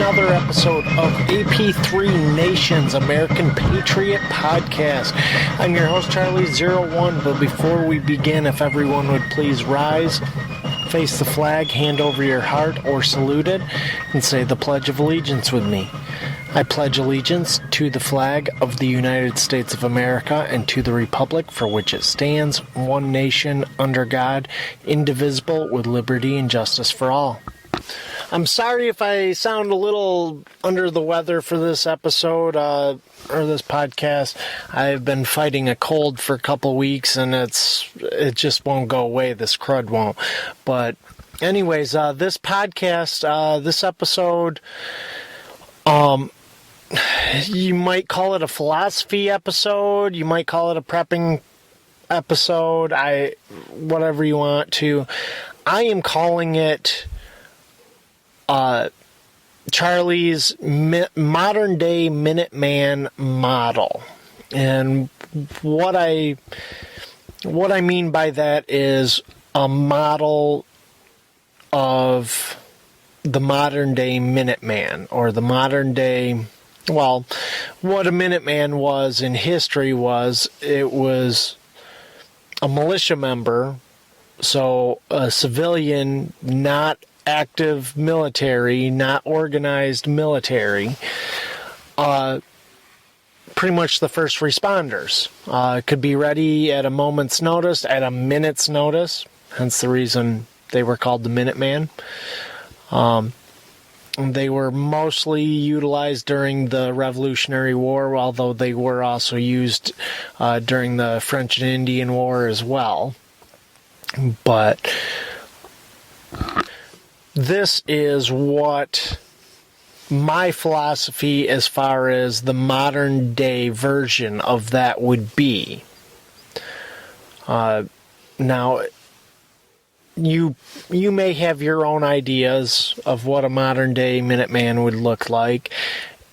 another episode of AP3Nation's American Patriot Podcast. I'm your host, Charlie01, but before we begin, if everyone would please rise, face the flag, hand over your heart, or salute it, and say the Pledge of Allegiance with me. I pledge allegiance to the flag of the United States of America and to the republic for which it stands, one nation, under God, indivisible, with liberty and justice for all. I'm sorry if I sound a little under the weather for this episode, or this podcast. I've been fighting a cold for a couple weeks, and it just won't go away. This crud won't. But anyways, this podcast, this episode, you might call it a philosophy episode. You might call it a prepping episode. Whatever you want to. I am calling it Charlie's modern day Minuteman model. And what I mean by that is a model of the modern day Minuteman, or the modern day, well, what a Minuteman was in history was, it was a militia member, so a civilian, not active military, not organized military, pretty much the first responders. Could be ready at a moment's notice, at a minute's notice, hence the reason they were called the Minuteman. They were mostly utilized during the Revolutionary War, although they were also used during the French and Indian War as well. But this is what my philosophy as far as the modern day version of that would be. Now, you may have your own ideas of what a modern day Minuteman would look like,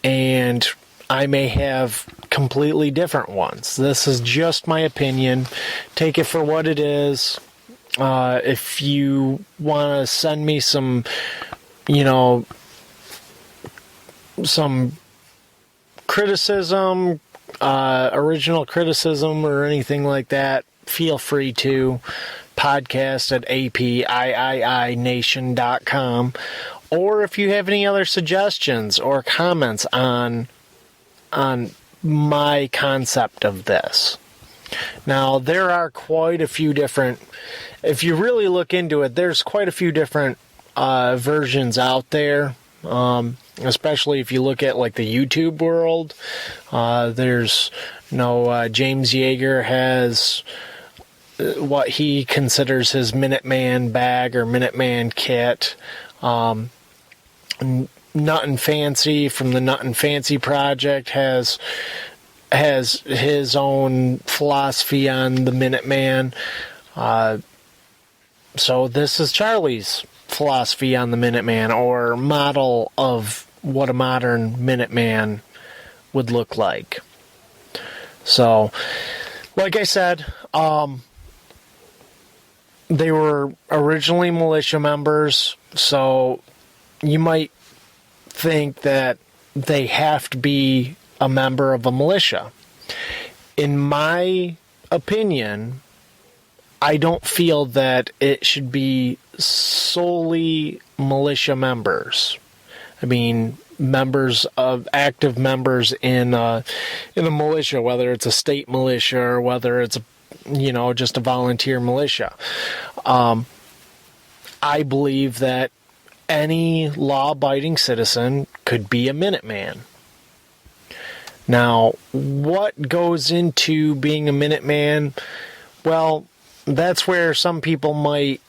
and I may have completely different ones. This is just my opinion. Take it for what it is. If you want to send me some criticism, original criticism or anything like that, feel free to. Podcast at APIIINation.com, or if you have any other suggestions or comments on my concept of this. Now, there are quite a few different, if you really look into it, there's quite a few different versions out there, especially if you look at like the YouTube world. There's James Yeager has what he considers his Minuteman bag or Minuteman kit. Nut and Fancy from the Nut and Fancy Project has his own philosophy on the Minuteman. So this is Charlie's philosophy on the Minuteman, or model of what a modern Minuteman would look like. So, like I said, they were originally militia members, so you might think that they have to be a member of a militia. In my opinion, I don't feel that it should be solely militia members. I mean, active members in a militia, whether it's a state militia or whether it's just a volunteer militia. I believe that any law-abiding citizen could be a Minuteman. Now, what goes into being a Minuteman? Well, that's where some people might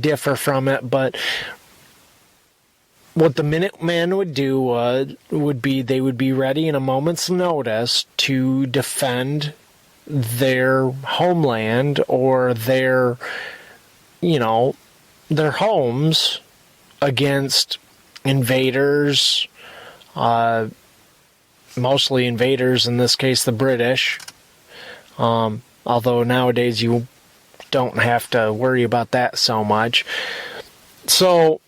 differ from it, but what the Minuteman would do would be they would be ready in a moment's notice to defend their homeland or their homes against invaders, mostly invaders, in this case the British, although nowadays you don't have to worry about that so much. So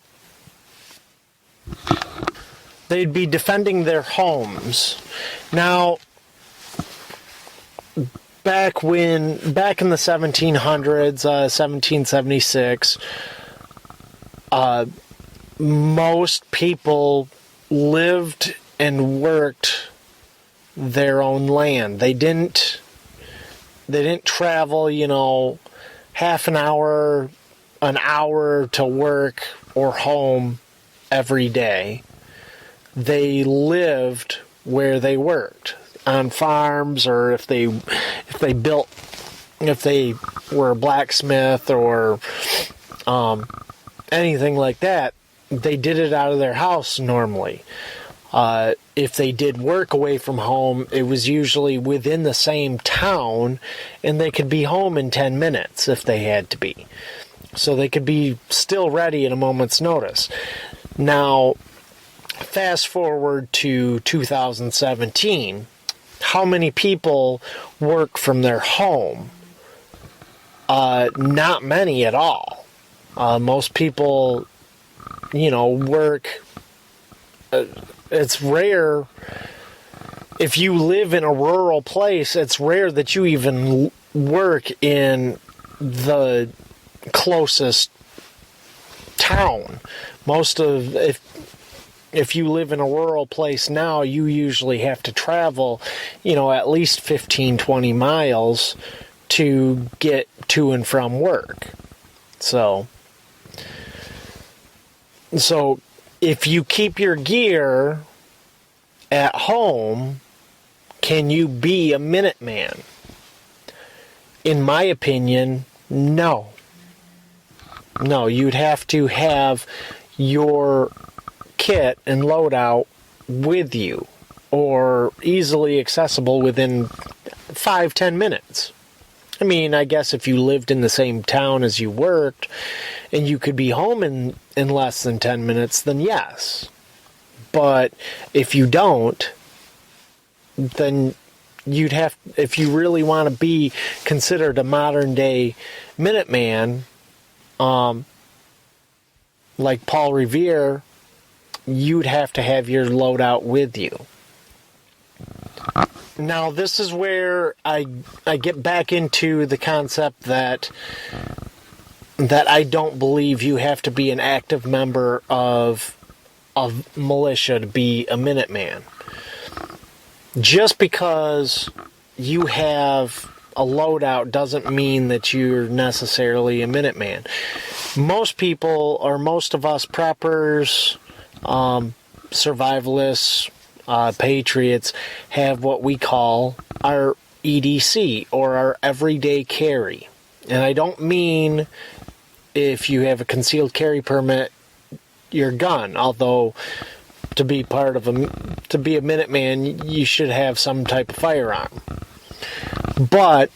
they'd be defending their homes. Now, back in the 1700s, 1776, most people lived and worked their own land. They didn't travel, half an hour to work or home every day. They lived where they worked, on farms, or if they were a blacksmith or anything like that, they did it out of their house normally. If they did work away from home, it was usually within the same town, and they could be home in 10 minutes if they had to be. So they could be still ready at a moment's notice. Now, fast forward to 2017, how many people work from their home? Not many at all. Most people, work. It's rare. If you live in a rural place, it's rare that you even work in the closest town. If you live in a rural place now, you usually have to travel, at least 15, 20 miles to get to and from work. So if you keep your gear at home, can you be a Minuteman? In my opinion, no. No, you'd have to have your kit and loadout with you, or easily accessible within 5-10 minutes. I mean, I guess if you lived in the same town as you worked, and you could be home in less than 10 minutes, then yes. But if you don't, then you'd have, if you really want to be considered a modern day Minuteman, like Paul Revere, you'd have to have your loadout with you. Now, this is where I get back into the concept that I don't believe you have to be an active member of militia to be a Minuteman. Just because you have a loadout doesn't mean that you're necessarily a Minuteman. Most people, or most of us preppers, survivalists, patriots, have what we call our EDC, or our everyday carry. And I don't mean if you have a concealed carry permit, your gun, although to be a Minuteman, you should have some type of firearm. But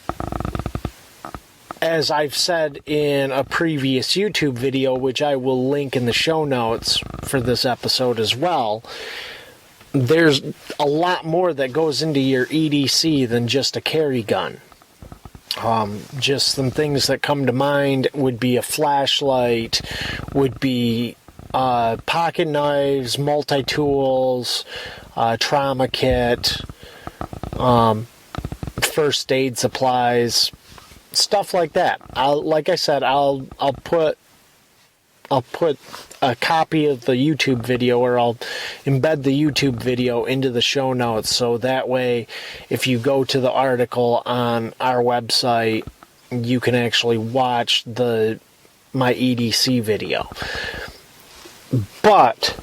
as I've said in a previous YouTube video, which I will link in the show notes for this episode as well, there's a lot more that goes into your EDC than just a carry gun. Just some things that come to mind would be a flashlight, would be pocket knives, multi-tools, trauma kit, first aid supplies, stuff like that. Like I said, I'll put a copy of the YouTube video, or I'll embed the YouTube video into the show notes, so that way if you go to the article on our website, you can actually watch my EDC video. But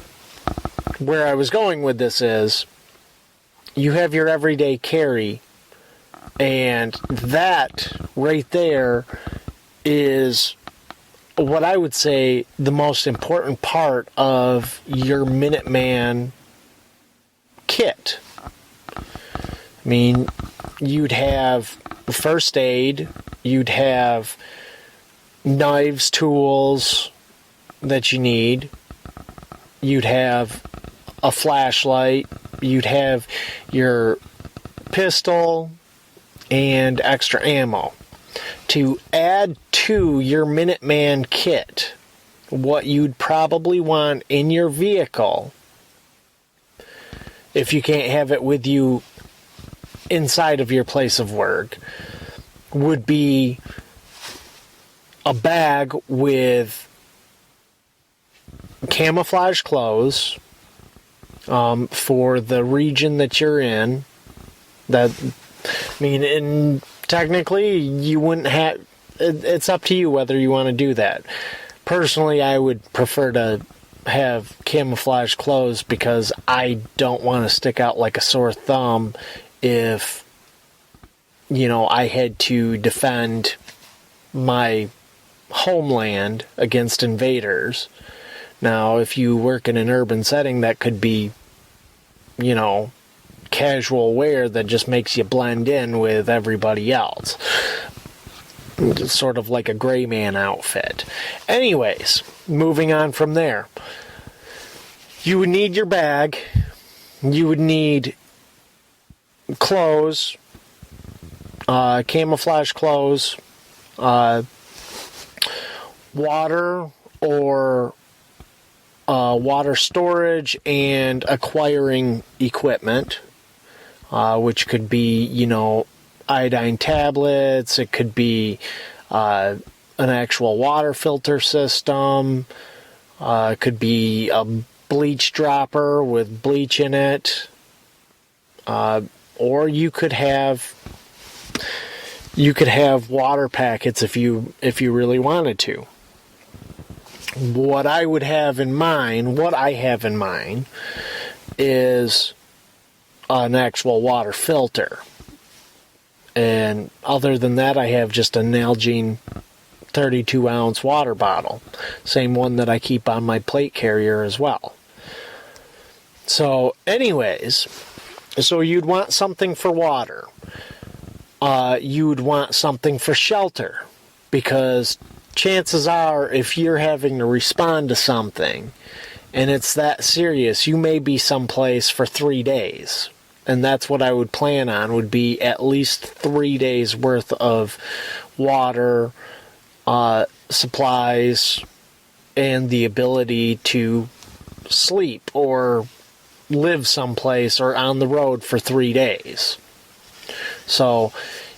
where I was going with this is, you have your everyday carry, and that right there is what I would say the most important part of your Minuteman kit. I mean, you'd have first aid, you'd have knives, tools that you need, you'd have a flashlight, you'd have your pistol, and extra ammo. To add to your Minuteman kit, what you'd probably want in your vehicle if you can't have it with you inside of your place of work, would be a bag with camouflage clothes for the region that you're in. And technically, you wouldn't have. It's up to you whether you want to do that. Personally, I would prefer to have camouflage clothes because I don't want to stick out like a sore thumb if, I had to defend my homeland against invaders. Now, if you work in an urban setting, that could be, casual wear that just makes you blend in with everybody else. It's sort of like a gray man outfit. Anyways, moving on from there. You would need your bag. You would need clothes, camouflage clothes, water or water storage and acquiring equipment, which could be, iodine tablets. It could be an actual water filter system. It could be a bleach dropper with bleach in it. Or you could have water packets if you really wanted to. What I have in mind is an actual water filter. And other than that, I have just a Nalgene 32-ounce water bottle. Same one that I keep on my plate carrier as well. So, anyways, you'd want something for water. You'd want something for shelter. Because chances are, if you're having to respond to something, and it's that serious, you may be someplace for 3 days. And that's what I would plan on, would be at least 3 days worth of water, supplies, and the ability to sleep or live someplace or on the road for 3 days. So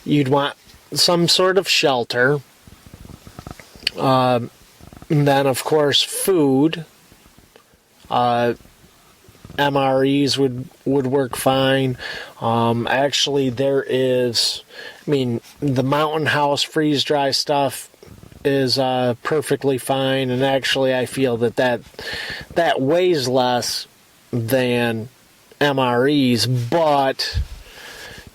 you'd want some sort of shelter. And then, of course, food. MREs would work fine. Actually, there is, the Mountain House freeze-dry stuff is perfectly fine, and actually I feel that weighs less than MREs, but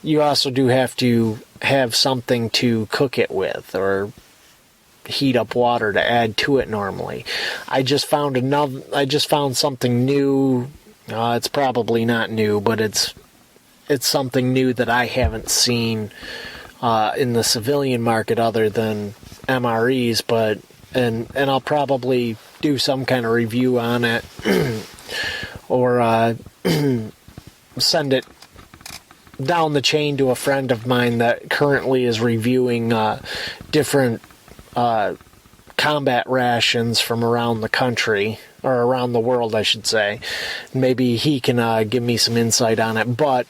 you also do have to have something to cook it with, or heat up water to add to it normally. I just found something new. It's probably not new, but it's something new that I haven't seen in the civilian market other than MREs, and I'll probably do some kind of review on it or send it down the chain to a friend of mine that currently is reviewing different combat rations from around the country, or around the world, I should say. Maybe he can give me some insight on it, but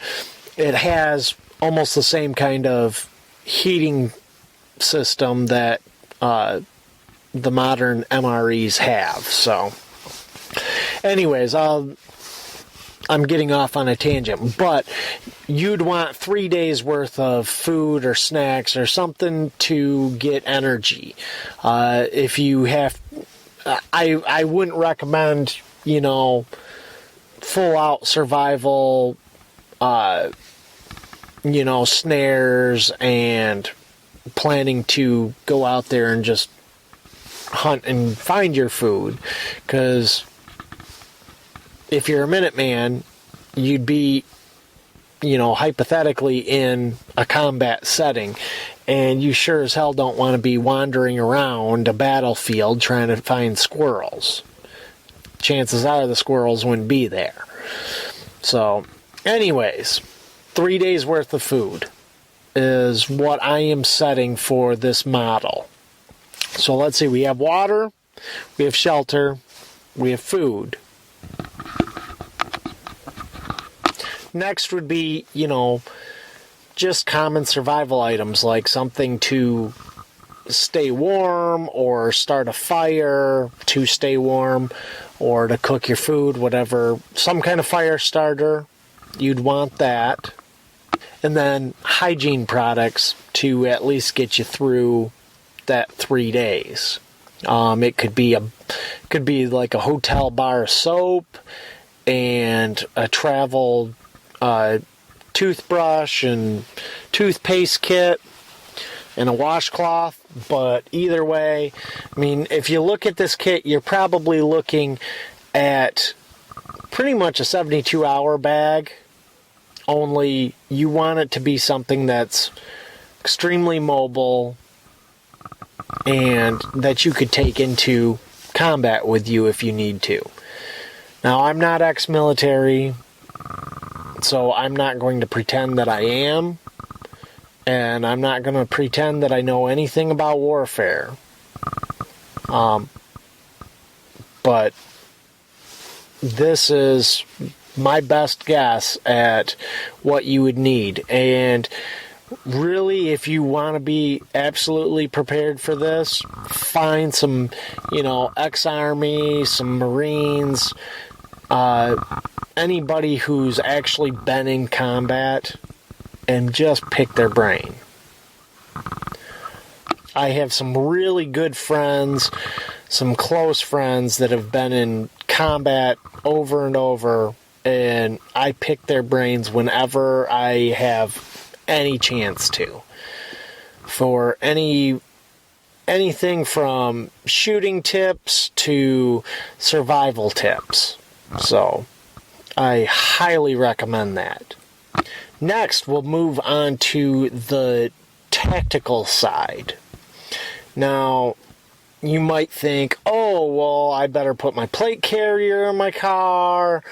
it has almost the same kind of heating system that the modern MREs have. So, anyways, I'm getting off on a tangent, but you'd want 3 days worth of food or snacks or something to get energy. If you have, I wouldn't recommend, full out survival, snares and planning to go out there and just hunt and find your food, because if you're a Minuteman, you'd be, hypothetically in a combat setting, and you sure as hell don't want to be wandering around a battlefield trying to find squirrels. Chances are the squirrels wouldn't be there. So, anyways, 3 days worth of food is what I am setting for this model. So let's see, we have water, we have shelter, we have food. Next would be, just common survival items like something to stay warm or start a fire to stay warm or to cook your food, whatever. Some kind of fire starter, you'd want that. And then hygiene products to at least get you through that 3 days. It could be like a hotel bar soap and a travel toothbrush and toothpaste kit and a washcloth. But either way, I mean, if you look at this kit, you're probably looking at pretty much a 72-hour bag, only you want it to be something that's extremely mobile and that you could take into combat with you if you need to. Now, I'm not ex-military, so I'm not going to pretend that I am, and I'm not going to pretend that I know anything about warfare. But this is my best guess at what you would need. And really, if you want to be absolutely prepared for this, find some, ex-Army, some Marines, anybody who's actually been in combat, and just pick their brain. I have some really good friends, some close friends that have been in combat over and over, and I pick their brains whenever I have any chance to. For anything from shooting tips to survival tips. So, I highly recommend that. Next, we'll move on to the tactical side. Now, you might think, oh, well, I better put my plate carrier in my car.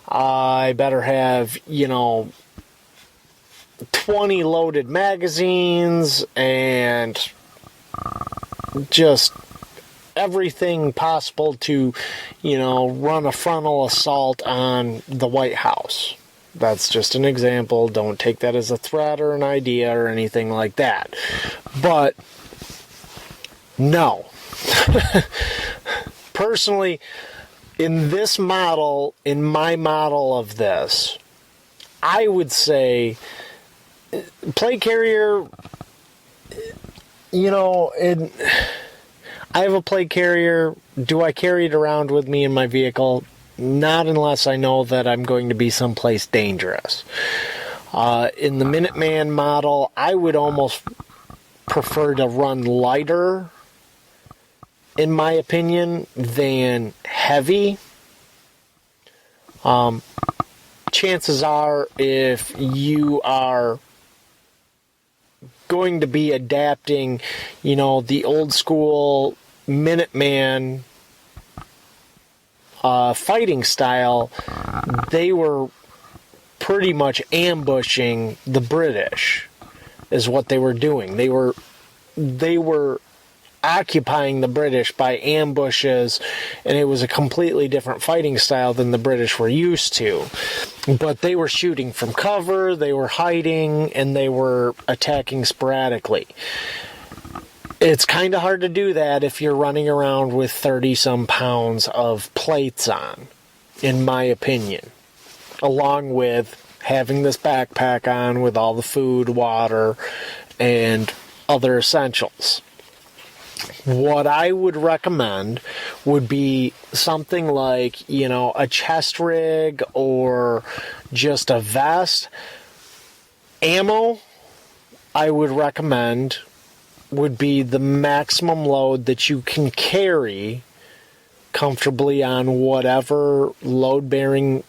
I better have, 20 loaded magazines and just everything possible to, run a frontal assault on the White House. That's just an example. Don't take that as a threat or an idea or anything like that. But, no. Personally, in my model of this, I would say plate carrier, I have a plate carrier. Do I carry it around with me in my vehicle? Not unless I know that I'm going to be someplace dangerous. In the Minuteman model, I would almost prefer to run lighter, in my opinion, than heavy. Chances are, if you are going to be adapting, the old school Minuteman fighting style, they were pretty much ambushing the British, is what they were doing. They were occupying the British by ambushes, and it was a completely different fighting style than the British were used to. But they were shooting from cover, they were hiding, and they were attacking sporadically. It's kind of hard to do that if you're running around with 30-some pounds of plates on, in my opinion. Along with having this backpack on with all the food, water, and other essentials. What I would recommend would be something like, a chest rig or just a vest. Ammo, I would recommend, would be the maximum load that you can carry comfortably on whatever load-bearing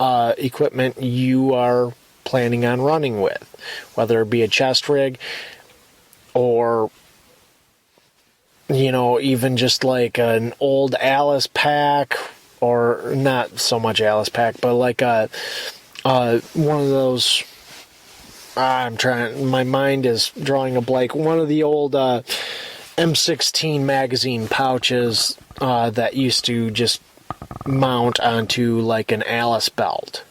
equipment you are planning on running with. Whether it be a chest rig or even just like an old Alice pack, or not so much Alice pack, but like one of those, my mind is drawing a blank, one of the old M16 magazine pouches that used to just mount onto like an Alice belt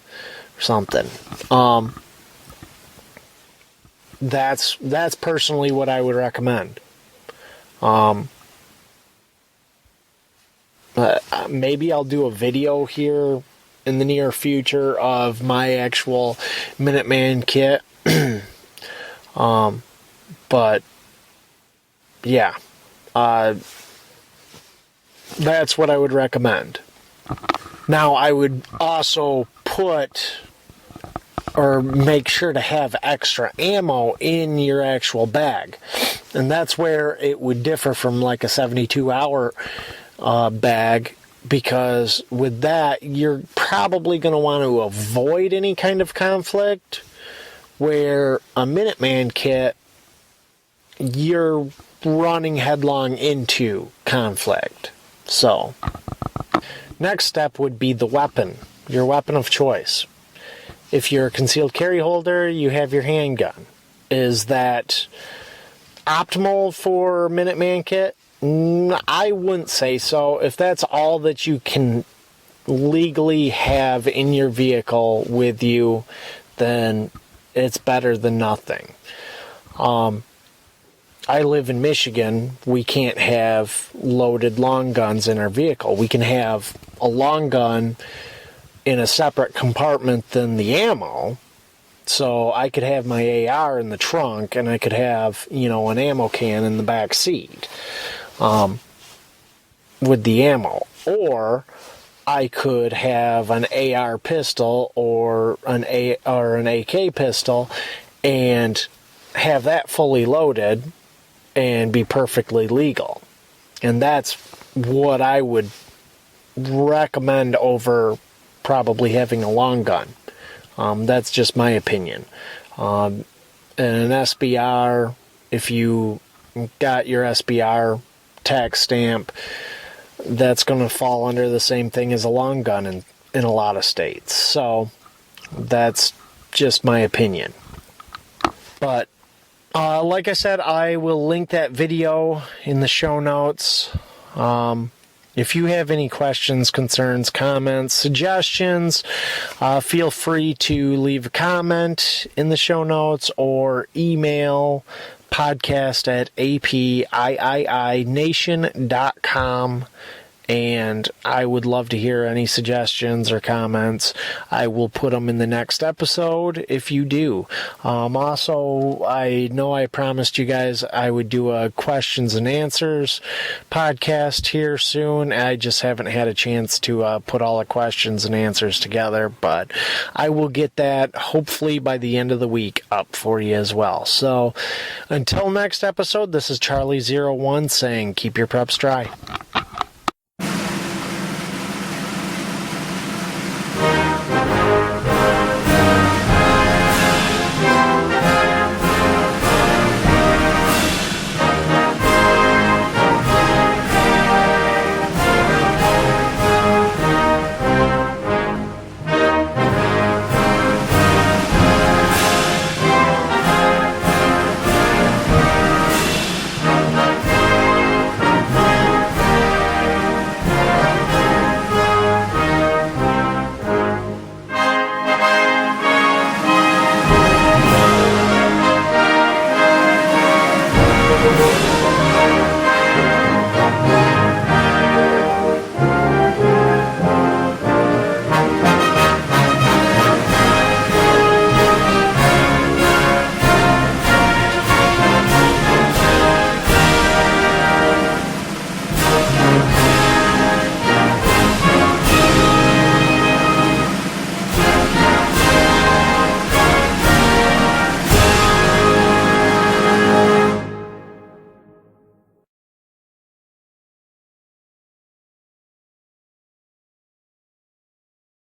something. That's personally what I would recommend. Maybe I'll do a video here in the near future of my actual Minuteman kit. But yeah, that's what I would recommend. Now, I would also put or make sure to have extra ammo in your actual bag. And that's where it would differ from like a 72-hour bag, because with that, you're probably going to want to avoid any kind of conflict, where a Minuteman kit, you're running headlong into conflict. So, next step would be the weapon, your weapon of choice. If you're a concealed carry holder, you have your handgun. Is that optimal for Minuteman kit? I wouldn't say so. If that's all that you can legally have in your vehicle with you, then it's better than nothing. I live in Michigan. We can't have loaded long guns in our vehicle. We can have a long gun in a separate compartment than the ammo. So I could have my AR in the trunk, and I could have, an ammo can in the back seat with the ammo. Or I could have an AR pistol or an AK pistol and have that fully loaded and be perfectly legal. And that's what I would recommend over probably having a long gun. That's just my opinion. And an SBR, if you got your SBR tax stamp, that's going to fall under the same thing as a long gun in a lot of states. So that's just my opinion. But like I said, I will link that video in the show notes. If you have any questions, concerns, comments, suggestions, feel free to leave a comment in the show notes or email podcast@APIIINation.com. And I would love to hear any suggestions or comments. I will put them in the next episode if you do. Also, I know I promised you guys I would do a questions and answers podcast here soon. I just haven't had a chance to put all the questions and answers together, but I will get that hopefully by the end of the week up for you as well. So until next episode, this is Charlie01 saying keep your preps dry.